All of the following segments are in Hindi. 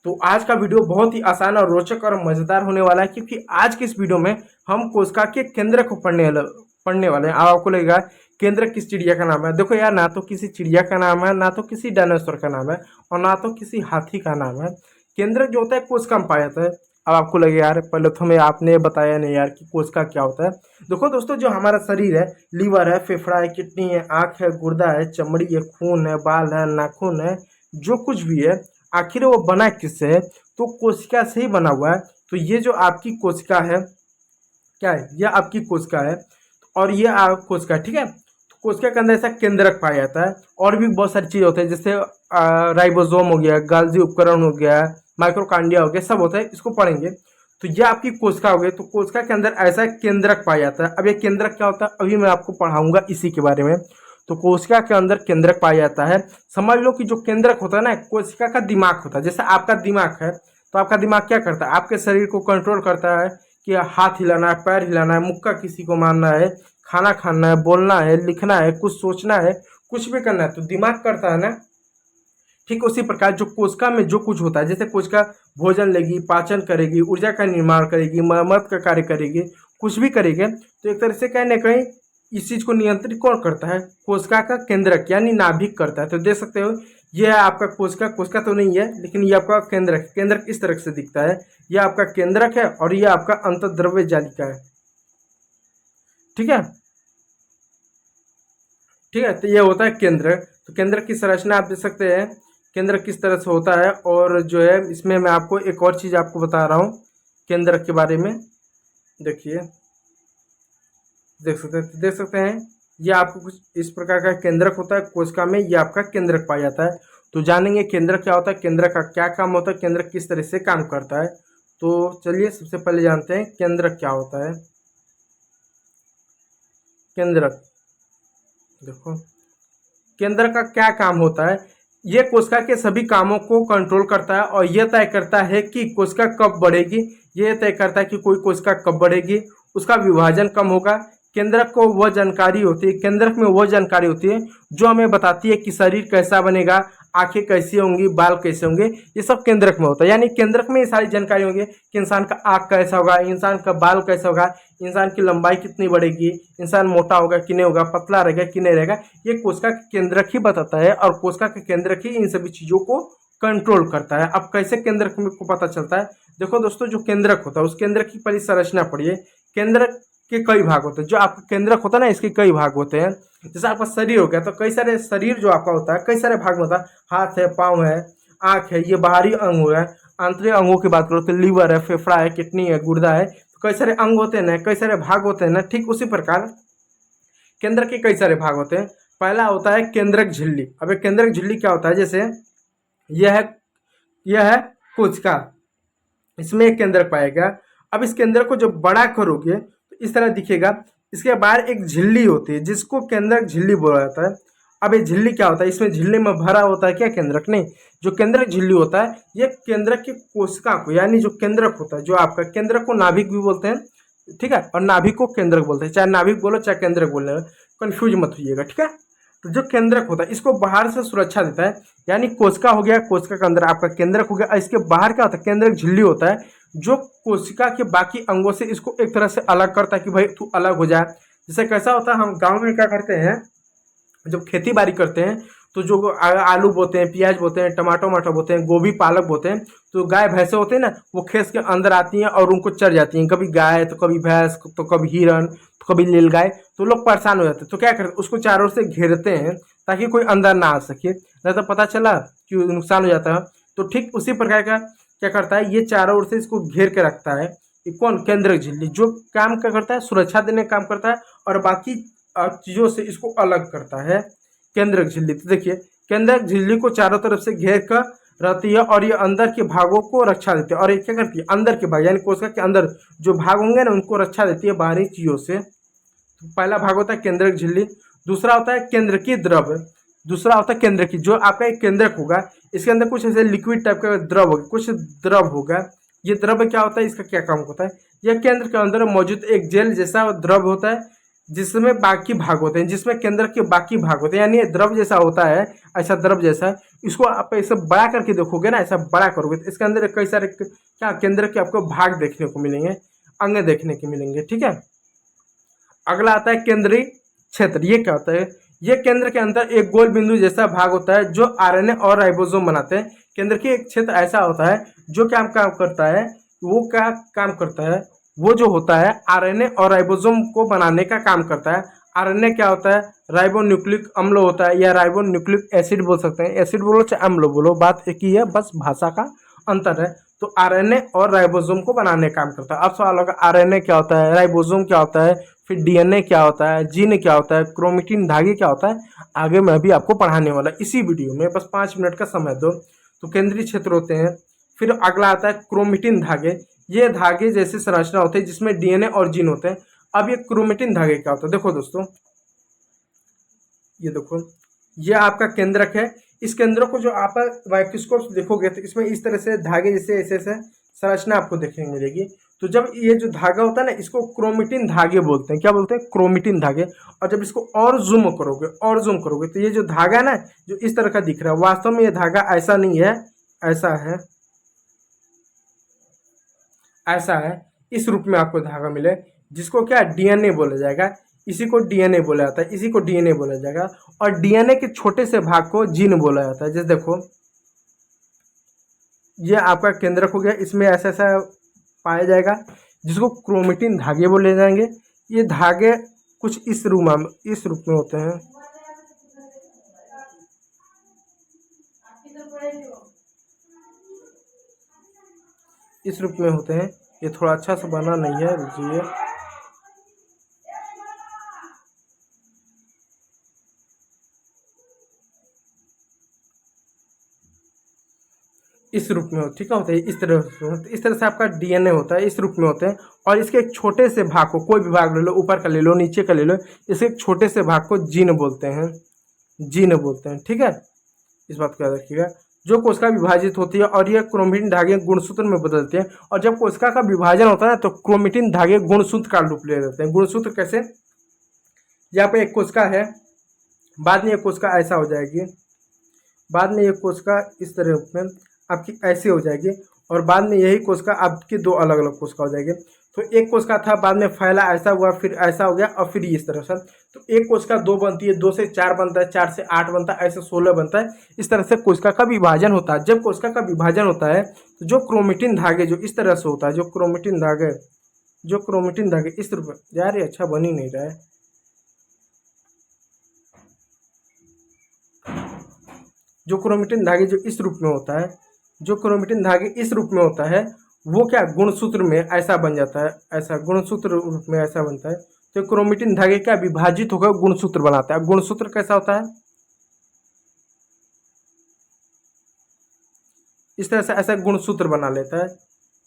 तो आज का वीडियो बहुत ही आसान और रोचक और मज़ेदार होने वाला है, क्योंकि आज के इस वीडियो में हम कोशिका के केंद्र को पढ़ने वाले हैं। अब आपको लगेगा केंद्र किस चिड़िया का नाम है। देखो यार, ना तो किसी चिड़िया का नाम है, ना तो किसी डायनासोर का नाम है, और ना तो किसी हाथी का नाम है। केंद्र जो होता है कोशिका में पाया जाता है। अब आपको लगे यार, पहले तो हमें आपने बताया नहीं यार कि कोशिका क्या होता है। देखो दोस्तों, जो हमारा शरीर है, लीवर है, फेफड़ा है, किडनी है, आँख है, गुर्दा है, चमड़ी है, खून है, बाल है, नाखून है, जो कुछ भी है, आखिर वो बना किससे है? तो कोशिका से ही बना हुआ है। तो ये जो आपकी कोशिका है, क्या है? ये आपकी कोशिका है, और ये कोशिका, ठीक है। तो कोशिका के अंदर ऐसा केंद्रक पाया जाता है। और भी बहुत सारी चीज़ होते हैं, जैसे राइबोसोम हो गया, गाल्जी उपकरण हो गया, माइक्रोकांडिया हो गया, सब होता है, इसको पढ़ेंगे। तो ये आपकी कोशिका हो गई। तो कोशिका के अंदर ऐसा केंद्रक पाया जाता है। अब ये केंद्रक क्या होता है, अभी मैं आपको पढ़ाऊंगा इसी के बारे में। तो कोशिका के अंदर केंद्रक पाया जाता है। समझ लो कि जो केंद्रक होता है ना, कोशिका का दिमाग होता है। जैसे आपका दिमाग है, तो आपका दिमाग क्या करता है? आपके शरीर को कंट्रोल करता है कि हाथ हिलाना है, पैर हिलाना है, मुक्का किसी को मारना है, खाना खाना है, बोलना है, लिखना है, कुछ सोचना है, कुछ भी करना है, तो दिमाग करता है ना। ठीक उसी प्रकार जो कोशिका में जो कुछ होता है, जैसे कोशिका भोजन लेगी, पाचन करेगी, ऊर्जा का निर्माण करेगी, मरम्मत का कार्य करेगी, कुछ भी करेगी, तो एक तरह से कहीं ना कहीं इस चीज को नियंत्रित कौन करता है? कोशिका का केंद्रक यानी नाभिक करता है। तो देख सकते हो, ये है आपका कोशिका। कोशिका तो नहीं है, लेकिन ये आपका केंद्रक। केंद्रक इस तरह से दिखता है। ये आपका केंद्रक है, और ये आपका अंतर्द्रव्य जालिका है। ठीक है, ठीक है। तो ये होता है केंद्र। तो केंद्र की संरचना आप देख सकते हैं, केंद्र किस तरह से होता है। और जो है, इसमें मैं आपको एक और चीज़ आपको बता रहा हूँ केंद्र के बारे में। देखिए, देख सकते हैं, ये आपको कुछ इस प्रकार का केंद्रक होता है कोशिका में। ये आपका केंद्रक पाया जाता है। तो जानेंगे केंद्रक क्या होता है, केंद्रक का क्या काम होता है, केंद्रक किस तरह से काम करता है। तो चलिए सबसे पहले जानते हैं केंद्रक क्या होता है। केंद्रक, देखो, केंद्र का क्या काम होता है। ये कोशिका के सभी कामों को कंट्रोल करता है, और यह तय करता है कि कोशिका कब बढ़ेगी। यह तय करता है कि कोई कोशिका कब बढ़ेगी, उसका विभाजन कब होगा। केंद्रक को वह जानकारी होती है, केंद्रक में वह जानकारी होती है जो हमें बताती है कि शरीर कैसा बनेगा, आंखें कैसी होंगी, बाल कैसे होंगे। ये सब केंद्रक में होता है। यानी केंद्रक में ये सारी जानकारी होंगी कि इंसान का आंख कैसा होगा, इंसान का बाल कैसा होगा, इंसान की लंबाई कितनी बढ़ेगी, इंसान मोटा होगा कि नहीं होगा, पतला रहेगा कि नहीं रहेगा। ये कोशिका के केंद्रक ही बताता है, और कोशिका के केंद्रक ही इन सभी चीज़ों को कंट्रोल करता है। अब कैसे केंद्रक को पता चलता है? देखो दोस्तों, जो केंद्रक होता है, उस केंद्रक की पहली संरचना पढ़िए। केंद्रक के कई भाग होते हैं। जो आपका केंद्रक होता है ना, इसके कई भाग होते हैं। जैसे आपका शरीर हो गया, तो कई सारे शरीर जो आपका होता है, कई सारे भाग में होता है। हाथ है, पाँव है, आँख है, ये बाहरी अंग हो गया। आंतरिक अंगों की बात करो तो लीवर है, फेफड़ा है, किडनी है, गुर्दा है। तो कई सारे अंग होते हैं ना, कई सारे भाग होते हैं ना। ठीक उसी प्रकार केंद्र के कई सारे भाग होते हैं। पहला होता है केंद्रक झिल्ली। अब एक केंद्रक झिल्ली क्या होता है? जैसे यह है कोशिका, इसमें एक केंद्रक पाएगा। अब इस केंद्र को जब बड़ा करोगे तो इस तरह दिखेगा। इसके बाहर एक झिल्ली होती है, जिसको केंद्रक झिल्ली बोला जाता है। अब ये झिल्ली क्या होता है? इसमें झिल्ली में भरा होता है क्या केंद्रक? नहीं, जो केंद्रक झिल्ली होता है, ये केंद्रक की कोशिका को, यानी जो केंद्रक होता है, जो आपका केंद्रक को नाभिक भी बोलते हैं, ठीक है, और नाभिक को केंद्रक बोलते हैं। चाहे नाभिक बोलो चाहे केंद्रक बोलो, कंफ्यूज मत होइएगा, ठीक है। तो जो केंद्रक होता है, इसको बाहर से सुरक्षा देता है। यानी कोशिका हो गया, कोशिका के अंदर आपका केंद्रक हो गया, इसके बाहर क्या होता है? केंद्रक झिल्ली होता है, जो कोशिका के बाकी अंगों से इसको एक तरह से अलग करता है कि भाई तू अलग हो जाए। जैसे कैसा होता है, हम गांव में क्या करते हैं, जब खेती बाड़ी करते हैं, तो जो आलू बोते हैं, प्याज बोते हैं, टमाटर मटर बोते हैं, गोभी पालक बोते हैं, तो गाय भैंसे होते हैं ना, वो खेत के अंदर आती हैं और उनको चर जाती हैं। कभी गाय, तो कभी भैंस, तो कभी हिरन, तो कभी नीलगाय। तो लोग परेशान हो जाते हैं, तो क्या करते हैं? उसको चारों ओर से घेरते हैं ताकि कोई अंदर ना आ सके, नहीं तो पता चला कि नुकसान हो जाता है। तो ठीक उसी प्रकार का क्या करता है, ये चारों ओर से इसको घेर के रखता है। ये कौन? केंद्रक झिल्ली, जो काम क्या करता है? सुरक्षा देने का काम करता है, और बाकी चीज़ों से इसको अलग करता है केंद्रक झिल्ली। तो देखिए, केंद्रक झिल्ली को चारों तरफ से घेर कर रहती है, और ये अंदर के भागों को रक्षा देती है। और ये क्या करती है? अंदर के भाग, यानी कोशिका के अंदर जो भाग होंगे ना, उनको रक्षा देती है बाहरी चीज़ों से। तो पहला भाग होता है केंद्रक झिल्ली। दूसरा होता है केंद्र की द्रव। दूसरा होता है केंद्र की, जो आपका एक केंद्रक होगा, इसके अंदर कुछ ऐसे लिक्विड टाइप का द्रव होगा, कुछ द्रव होगा। ये द्रव क्या होता है? इसका क्या काम होता है? यह केंद्र के अंदर मौजूद एक जेल जैसा द्रव होता है, जिसमें बाकी भाग होते हैं, जिसमें केंद्र के बाकी भाग होते हैं, यानी ये द्रव जैसा होता है, ऐसा द्रव जैसा। इसको आप ऐसे बड़ा करके देखोगे ना, ऐसा बड़ा करोगे तो इसके अंदर कई सारे क्या केंद्र के आपको भाग देखने को मिलेंगे, अंग देखने को मिलेंगे, ठीक है। अगला आता है केंद्रीय क्षेत्र। ये क्या होता है? ये केंद्र के अंदर एक गोल बिंदु जैसा भाग होता है जो आरएनए और राइबोसोम बनाते हैं। केंद्र के एक क्षेत्र ऐसा होता है जो क्या काम करता है, वो क्या काम करता है, वो जो होता है आरएनए और राइबोसोम को बनाने का काम करता है। आरएनए क्या होता है? राइबोन्यूक्लिक अम्ल होता है, या राइबोन्यूक्लिक एसिड बोल सकते हैं। एसिड बोलो चाहे अम्ल बोलो, बात एक ही है, बस भाषा का अंतर है। तो आरएनए और राइबोसोम को बनाने का काम करता है। अब सवाल होगा आरएनए क्या होता है, राइबोसोम क्या होता है, फिर डीएनए क्या होता है, जीन क्या होता है, क्रोमेटिन धागे क्या होता है। आगे मैं भी आपको पढ़ाने वाला इसी वीडियो में, बस 5 मिनट का समय दो। तो केंद्रीय क्षेत्र होते हैं। फिर अगला आता है क्रोमेटिन धागे। ये धागे जैसे संरचना होती है जिसमें डीएनए और जीन होते हैं। अब ये क्रोमेटिन धागे क्या होता है, देखो दोस्तों, ये देखो, ये आपका केंद्रक है। इस केंद्रक को जो आप माइक्रोस्कोप से देखोगे तो इसमें इस तरह से धागे जैसे ऐसे ऐसे संरचना आपको देखने को मिलेगी। तो जब ये जो धागा होता है ना, इसको क्रोमेटिन धागे बोलते हैं। क्या बोलते हैं? क्रोमेटिन धागे। और जब इसको और जूम करोगे और जूम करोगे तो ये जो धागा है ना, जो इस तरह का दिख रहा है, वास्तव में ये धागा ऐसा नहीं है, ऐसा है, ऐसा है। इस रूप में आपको धागा मिले, जिसको क्या डीएनए बोला जाएगा। इसी को डीएनए बोला जाता है, इसी को डीएनए बोला जाएगा। और डीएनए के छोटे से भाग को जीन बोला जाता है। जैसे देखो, ये आपका केंद्रक हो गया, इसमें ऐसा ऐसा पाया जाएगा जिसको क्रोमेटिन धागे बोले जाएंगे। ये धागे कुछ इस रूप में होते हैं। इस रूप में होते हैं। ये थोड़ा अच्छा से बना नहीं है, रुकिए। इस रूप में हो, ठीक है, होता है इस तरह से। तो इस तरह से आपका डीएनए होता है, इस रूप में होते हैं। और इसके एक छोटे से भाग को, कोई भी भाग ले लो, ऊपर का ले लो, नीचे का ले लो, इसके एक छोटे से भाग को जीन बोलते हैं, जीन बोलते हैं, ठीक है। इस बात को याद रखिएगा। जो कोशिका विभाजित होती है और यह क्रोमेटिन धागे गुणसूत्र में बदलते हैं। और जब कोशिका का विभाजन होता है ना, तो क्रोमेटिन धागे गुणसूत्र का रूप ले लेते हैं। गुणसूत्र कैसे? यहाँ पे एक कोशिका है, बाद में ये कोशिका ऐसा हो जाएगी, बाद में ये कोशिका इस तरह में आपकी ऐसे हो जाएगी, और बाद में यही कोशिका आपकी दो अलग अलग कोशिका हो जाएगी। तो एक कोशिका था, बाद में फैला, ऐसा हुआ, फिर ऐसा हो गया, और फिर इस तरह से। तो एक कोशिका 2 बनती है, 2 से 4 बनता है, 4 से 8 बनता है, ऐसे 16 बनता है। इस तरह से कोशिका का विभाजन होता है। जब कोशिका का विभाजन होता है तो जो क्रोमेटिन धागे जो इस तरह से होता है, जो क्रोमेटिन धागे इस रूप में, यार ये अच्छा बन ही नहीं रहा है। जो क्रोमेटिन धागे जो इस रूप में होता है, जो क्रोमेटिन धागे इस रूप में होता है, वो क्या गुणसूत्र में ऐसा बन जाता है, ऐसा गुणसूत्र रूप में ऐसा बनता है। तो क्रोमेटिन धागे क्या विभाजित होकर गुणसूत्र बनाता है। गुणसूत्र कैसा होता है? इस तरह से ऐसा गुणसूत्र बना लेता है,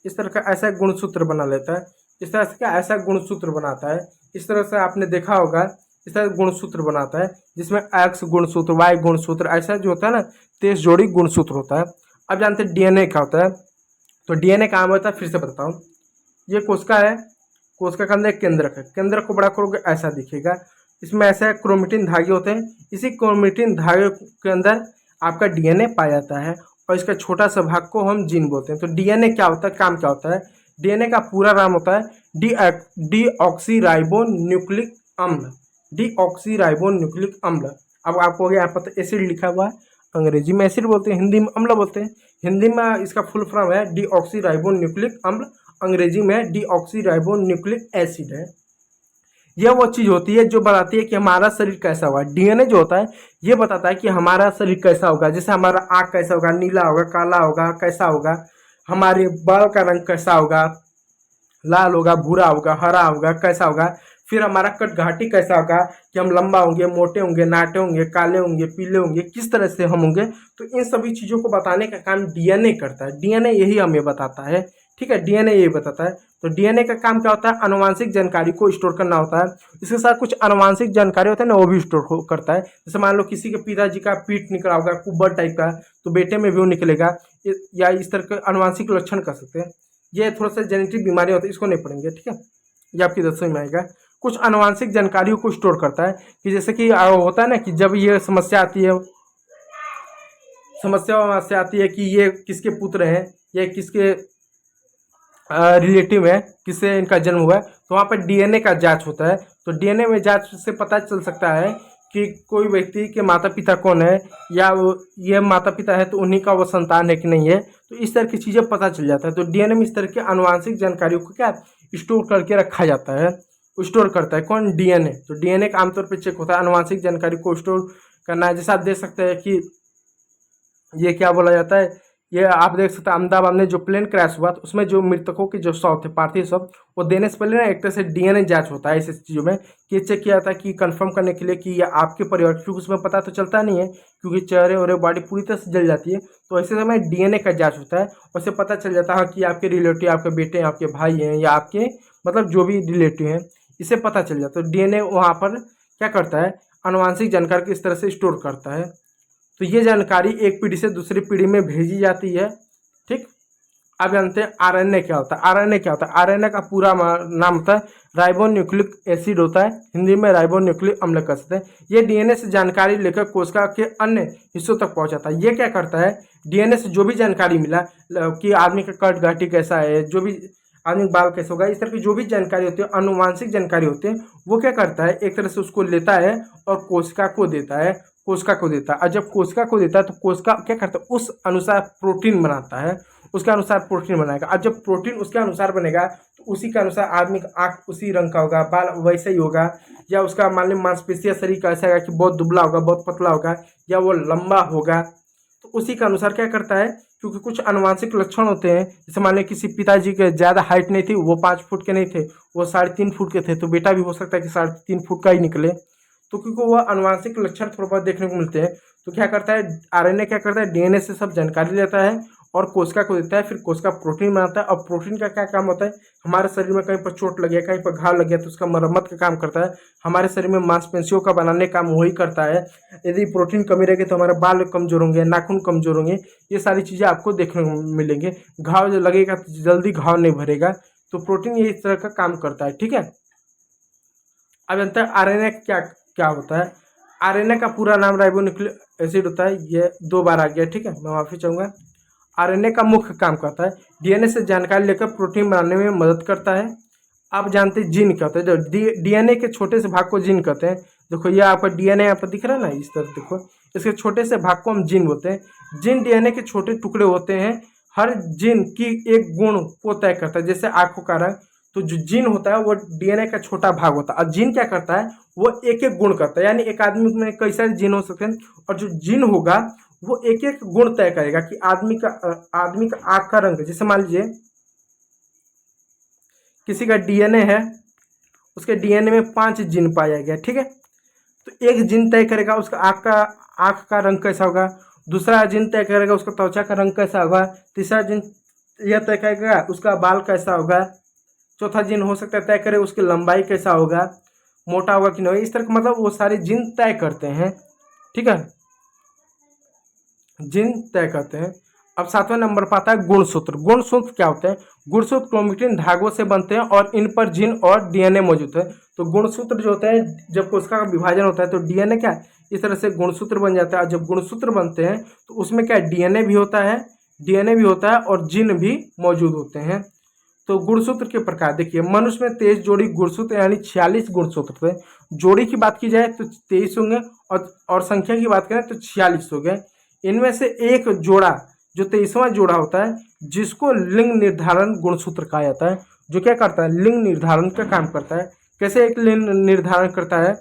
इस तरह का ऐसा गुणसूत्र बना लेता है। इस तरह से क्या ऐसा गुणसूत्र बनाता है। इस तरह से आपने देखा होगा, इस तरह गुणसूत्र बनाता है, जिसमें एक्स गुणसूत्र, वाई गुणसूत्र, ऐसा जो होता है ना, 23 जोड़ी गुणसूत्र होता है। अब जानते हैं डीएनए क्या होता है। तो डीएनए कहाँ होता है, फिर से बताता हूँ। ये कोशिका है, कोशिका के अंदर एक केंद्रक है। केंद्रक को बड़ा करोगे ऐसा दिखेगा, इसमें ऐसा क्रोमेटिन धागे होते हैं। इसी क्रोमेटिन धागे के अंदर आपका डीएनए पाया जाता है, और इसका छोटा सा भाग को हम जीन बोलते हैं। तो डीएनए क्या होता है, काम क्या होता है? डीएनए का पूरा नाम होता है डीऑक्सीराइबोन्यूक्लिक अम्ल, डीऑक्सीराइबोन्यूक्लिक अम्ल। अब आपको यहाँ पर एसिड लिखा हुआ है, अंग्रेजी में एसिड बोलते हैं, हिंदी में अम्ल बोलते हैं। हिंदी में इसका फुल फॉर्म है डीऑक्सीराइबोन्यूक्लिक अम्ल, अंग्रेजी में डीऑक्सीराइबोन्यूक्लिक एसिड है। यह वो चीज़ होती है जो बताती है कि हमारा शरीर कैसा होगा। डीएनए जो होता है ये बताता है कि हमारा शरीर कैसा होगा। जैसे हमारा आँख कैसा होगा, नीला होगा, काला होगा, कैसा होगा, हमारे बाल का रंग कैसा होगा, लाल होगा, भूरा होगा, हरा होगा, कैसा होगा। फिर हमारा कट घाटी कैसा होगा, कि हम लंबा होंगे, मोटे होंगे, नाटे होंगे, काले होंगे, पीले होंगे, किस तरह से हम होंगे। तो इन सभी चीज़ों को बताने का काम डीएनए करता है। डीएनए यही हमें बताता है, ठीक है, डीएनए यही बताता है। तो डीएनए का काम क्या होता है? आनुवांशिक जानकारी को स्टोर करना होता है। इसके साथ कुछ आनुवांशिक जानकारी होता है ना, वो भी स्टोर करता है। जैसे मान लो किसी के पिताजी का पीठ निकला होगा कुब्बर टाइप का, तो बेटे में भी वो निकलेगा, या इस तरह के आनुवांशिक लक्षण कर सकते हैं। ये थोड़ा सा जेनेटिक बीमारी होती है, इसको नहीं पढ़ेंगे, ठीक है, ये आपकी 10वीं में आएगा। कुछ आनुवंशिक जानकारियों को स्टोर करता है कि जैसे कि होता है ना कि जब ये समस्या आती है, कि ये किसके पुत्र हैं, ये किसके रिलेटिव है, किससे इनका जन्म हुआ है, तो वहाँ पर डीएनए का जांच होता है। तो डीएनए में जांच से पता चल सकता है कि कोई व्यक्ति के माता पिता कौन है, या वो ये माता पिता है तो उन्हीं का वो संतान है कि नहीं है। तो इस तरह की चीज़ें पता चल जाता है। तो डीएनए में इस तरह की आनुवंशिक जानकारियों को क्या स्टोर करके रखा जाता है, स्टोर करता है कौन, डीएनए। तो डीएनए का आमतौर पर चेक होता है आनुवंशिक जानकारी को स्टोर करना है। जैसे आप देख सकते हैं कि ये क्या बोला जाता है, ये आप देख सकते हैं अहमदाबाद में जो प्लेन क्रैश हुआ तो उसमें जो मृतकों के जो शव थे, पार्थिव शव, वो देने से पहले ना एक तरह से डीएनए जांच होता है इस चीज़ों में, कि चेक किया जाता है कि कंफर्म करने के लिए कि ये आपके परिवार, क्योंकि उसमें पता तो चलता नहीं है क्योंकि चेहरे और बॉडी पूरी तरह से जल जाती है। तो ऐसे समय डीएनए का जांच होता है, उससे पता चल जाता है कि आपके रिलेटिव, आपके बेटे, आपके भाई हैं, या आपके मतलब जो भी रिलेटिव हैं, इससे पता चल जाता है। तो डीएनए वहाँ पर क्या करता है, आनुवंशिक जानकारी को इस तरह से स्टोर करता है। तो ये जानकारी एक पीढ़ी से दूसरी पीढ़ी में भेजी जाती है। ठीक, अब जानते हैं आरएनए क्या होता है। आरएनए क्या होता है, आरएनए का पूरा नाम होता है राइबो न्यूक्लिक एसिड होता है, हिंदी में राइबो न्यूक्लिक अम्ल कह सकते हैं। ये डीएनए से जानकारी लेकर कोशिका के अन्य हिस्सों तक पहुंचाता है। ये क्या करता है, डीएनए से जो भी जानकारी मिला कि आदमी का कट घाटी कैसा है, जो भी आदमी बाल कैसे होगा, इस तरह की जो भी जानकारी होती है, आनुवंशिक जानकारी होती है, वो क्या करता है, एक तरह से उसको लेता है और कोशिका को देता है, और जब कोशिका को देता है तो कोशिका क्या करता है, उस अनुसार प्रोटीन बनाता है, उसके अनुसार प्रोटीन बनाएगा। अब जब प्रोटीन उसके अनुसार बनेगा तो उसी के अनुसार आदमी का आँख उसी रंग का होगा, बाल वैसे ही होगा, या उसका मान लीजिए मांसपेशियां शरीर का ऐसा होगा कि बहुत दुबला होगा, बहुत पतला होगा, या वो लंबा होगा। तो उसी के अनुसार क्या करता है, क्योंकि कुछ आनुवंशिक लक्षण होते हैं, जैसे मान लीजिए किसी पिताजी के ज़्यादा हाइट नहीं थी, वो 5 फुट के नहीं थे, वो 3.5 फुट के थे, तो बेटा भी हो सकता है कि 3.5 फुट का ही निकले। तो क्योंकि वो आनुवंशिक लक्षण थोड़ा बहुत देखने को मिलते हैं, तो क्या करता है आरएनए, क्या करता है डीएनए से सब जानकारी लेता है और कोशिका को देता है। फिर कोशिका प्रोटीन बनाता है, और प्रोटीन का क्या काम होता है, हमारे शरीर में कहीं पर चोट लग गया, कहीं पर घाव लग गया तो उसका मरम्मत का काम करता है। हमारे शरीर में मांसपेशियों का बनाने का काम वही करता है। यदि प्रोटीन कमी रहेगी तो हमारे बाल कमजोर होंगे, नाखून कमजोर होंगे, ये सारी चीज़ें आपको देखने को मिलेंगे। घाव जो लगेगा तो जल्दी घाव नहीं भरेगा। तो प्रोटीन ये इस तरह का काम करता है। ठीक है, अब जानते हैं आरएनए क्या क्या होता है। आरएनए का पूरा नाम राइबोन्यूक्लिक एसिड होता है। ये 2 बार आ गया, ठीक है, मैं माफ़ी चाहूँगा। आरएनए का मुख्य काम करता है डीएनए से जानकारी लेकर प्रोटीन बनाने में मदद करता है। आप जानते हैं जीन क्या होता है, जो डीएनए के छोटे से भाग को जीन कहते हैं। देखो ये आपका डीएनए यहाँ पर दिख रहा है ना, इस तरह देखो, इसके छोटे से भाग को हम जीन बोलते हैं। जीन डीएनए के छोटे टुकड़े होते हैं। हर जीन की एक गुण को तय करता है, जैसे आंखों का रंग। तो जो जीन होता है वो डीएनए का छोटा भाग होता है, और जीन क्या करता है, वो एक एक गुण करता है। यानी एक आदमी में कई सारे जीन हो सकते हैं, और जो जीन होगा वो एक एक गुण तय करेगा कि आदमी का आंख का रंग, जैसे मान लीजिए किसी का डीएनए है, उसके डीएनए में 5 जीन पाया गया, ठीक है। तो एक जीन तय करेगा उसका आंख का रंग कैसा होगा, दूसरा जीन तय करेगा उसका त्वचा का रंग कैसा होगा, तीसरा जीन यह तय करेगा उसका बाल कैसा होगा, चौथा जीन हो सकता है तय करे उसकी लंबाई कैसा होगा, मोटा होगा कि नहीं। इस तरह का मतलब वो सारे जीन तय करते हैं, ठीक है, जीन तय करते हैं। अब 7वां नंबर पर आता है गुणसूत्र। गुणसूत्र क्या होते हैं, गुणसूत्र क्रोमेटिन धागों से बनते हैं और इन पर जीन और डीएनए मौजूद है। तो गुणसूत्र जो होता है, जब कोशिका का विभाजन होता है तो डीएनए क्या इस तरह से गुणसूत्र बन जाता है। जब गुणसूत्र बनते हैं तो उसमें क्या डीएनए भी होता है और जीन भी मौजूद होते हैं। तो गुणसूत्र के प्रकार देखिए, मनुष्य में 23 जोड़ी गुणसूत्र यानी 46 गुणसूत्र थे। जोड़ी की बात की जाए तो 23 होंगे, और संख्या की बात करें तो 46 हो गए। इनमें से एक जोड़ा जो 23वां जोड़ा होता है, जिसको लिंग निर्धारण गुणसूत्र कहा जाता है, जो क्या करता है, लिंग निर्धारण का काम करता है। कैसे एक लिंग निर्धारण करता है,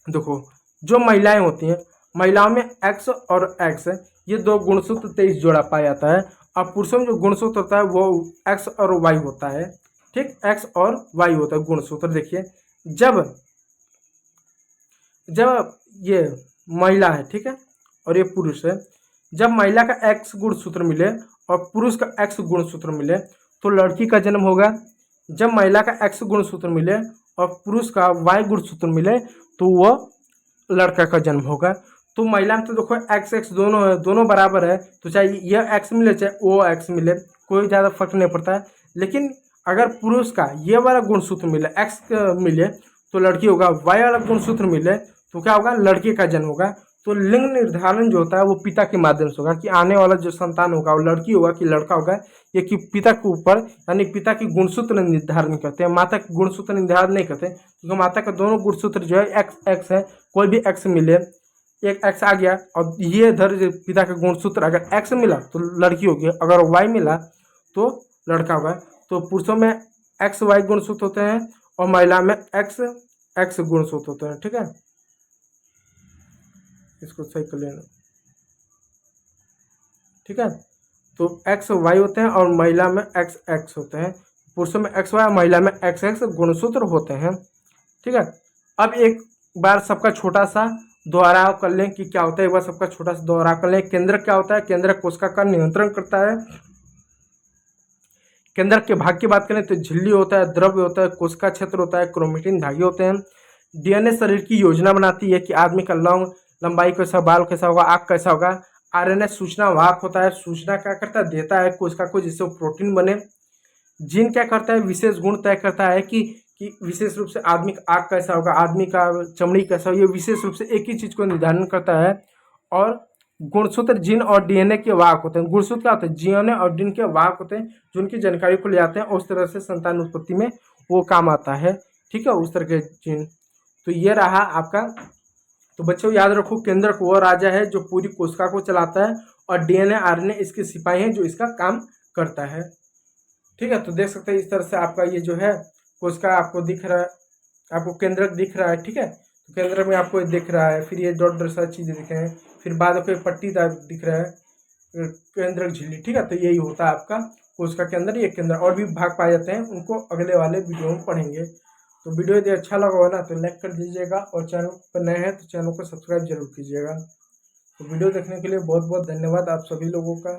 देखो जो महिलाएं होती हैं, महिलाओं में एक्स और एक्स ये 2 गुणसूत्र 23 जोड़ा पाया जाता है। और पुरुषों में जो गुणसूत्र होता है वो एक्स और वाई होता है, ठीक, एक्स और वाई होता है गुणसूत्र। देखिए जब ये महिला है, ठीक है, और ये पुरुष है, जब महिला का एक्स गुणसूत्र मिले और पुरुष का एक्स गुणसूत्र मिले तो लड़की का जन्म होगा। जब महिला का एक्स गुणसूत्र मिले और पुरुष का वाई गुणसूत्र मिले तो वह लड़का का जन्म होगा। तो महिला में तो देखो एक्स एक्स दोनों बराबर है, तो चाहे यह एक्स मिले चाहे वो एक्स मिले, कोई ज़्यादा फर्क नहीं पड़ता है। लेकिन अगर पुरुष का ये वाला गुणसूत्र मिले, एक्स मिले तो लड़की होगा, वाई वाला गुणसूत्र मिले तो क्या होगा, लड़के का जन्म होगा। तो लिंग निर्धारण जो होता है वो पिता के माध्यम से होगा कि आने वाला जो संतान होगा वो लड़की होगा कि लड़का होगा, ये कि पिता के ऊपर यानी पिता की गुणसूत्र निर्धारण करते हैं, माता के गुणसूत्र निर्धारण नहीं करते, क्योंकि माता का दोनों गुणसूत्र जो है एक्स एक्स है। कोई भी एक्स मिले, एक एक्स आ गया और ये इधर पिता का गुणसूत्र अगर एक्स मिला तो लड़की होगी, अगर वाई मिला तो लड़का होगा। तो पुरुषों में एक्स वाई गुणसूत्र होते हैं और महिला में एक्स एक्स गुणसूत्र होते हैं। ठीक है, इसको सही कर लेना। ठीक है, तो एक्स वाई होते हैं और महिला में एक्स एक्स होते हैं। पुरुषों में एक्स वाई, महिला में एक्स एक्स गुणसूत्र होते हैं। ठीक है, अब एक बार सबका छोटा सा दोहराव कर लें कि क्या होता है। एक बार सबका छोटा सा दोहराव कर लें। केंद्रक क्या होता है, केंद्रक कोशिका का नियंत्रण करता है। केंद्रक के भाग की बात करें तो झिल्ली होता है, द्रव्य होता है, कोशिका क्षेत्र होता है, क्रोमेटिन धागे होते हैं। डीएनए शरीर की योजना बनाती है कि आदमी का लंबाई कैसा, बाल कैसा होगा, आँख कैसा होगा। आरएनए सूचना वाहक होता है, सूचना क्या करता है, देता है कोशिका को जिससे वो प्रोटीन बने। जीन क्या करता है, विशेष गुण तय करता है कि विशेष रूप से आदमी का आँख कैसा होगा, आदमी का चमड़ी कैसा होगा, ये विशेष रूप से एक ही चीज़ को निर्धारण करता है। और गुणसूत्र जीन और डीएनए के वाहक होते हैं। गुणसूत्र क्या होते हैं, डीएनए और डीएनए के वाहक होते हैं जो उनकी जानकारी को ले आते हैं और उस तरह से संतान उत्पत्ति में वो काम आता है। ठीक है, उस तरह के जीन। तो ये रहा आपका। तो बच्चों याद रखो, केंद्रक वो राजा है जो पूरी कोशिका को चलाता है और डीएनए आरएनए इसके सिपाही हैं जो इसका काम करता है। ठीक है, तो देख सकते हैं इस तरह से आपका ये जो है कोशिका आपको दिख रहा है, आपको केंद्रक दिख रहा है। ठीक है, तो केंद्रक में आपको दिख रहा है, फिर ये डॉट डॉट सारी चीज़ें दिख रहे हैं, फिर बाद में पट्टीदार दिख रहा है केंद्रक झिल्ली। ठीक है, तो यही होता है आपका कोशिका के अंदर ये केंद्र। और भी भाग पाए जाते हैं, उनको अगले वाले वीडियो में पढ़ेंगे। तो वीडियो यदि अच्छा लगा हो ना तो लाइक कर दीजिएगा और चैनल पर नए हैं तो चैनल को सब्सक्राइब जरूर कीजिएगा। तो वीडियो देखने के लिए बहुत बहुत धन्यवाद आप सभी लोगों का।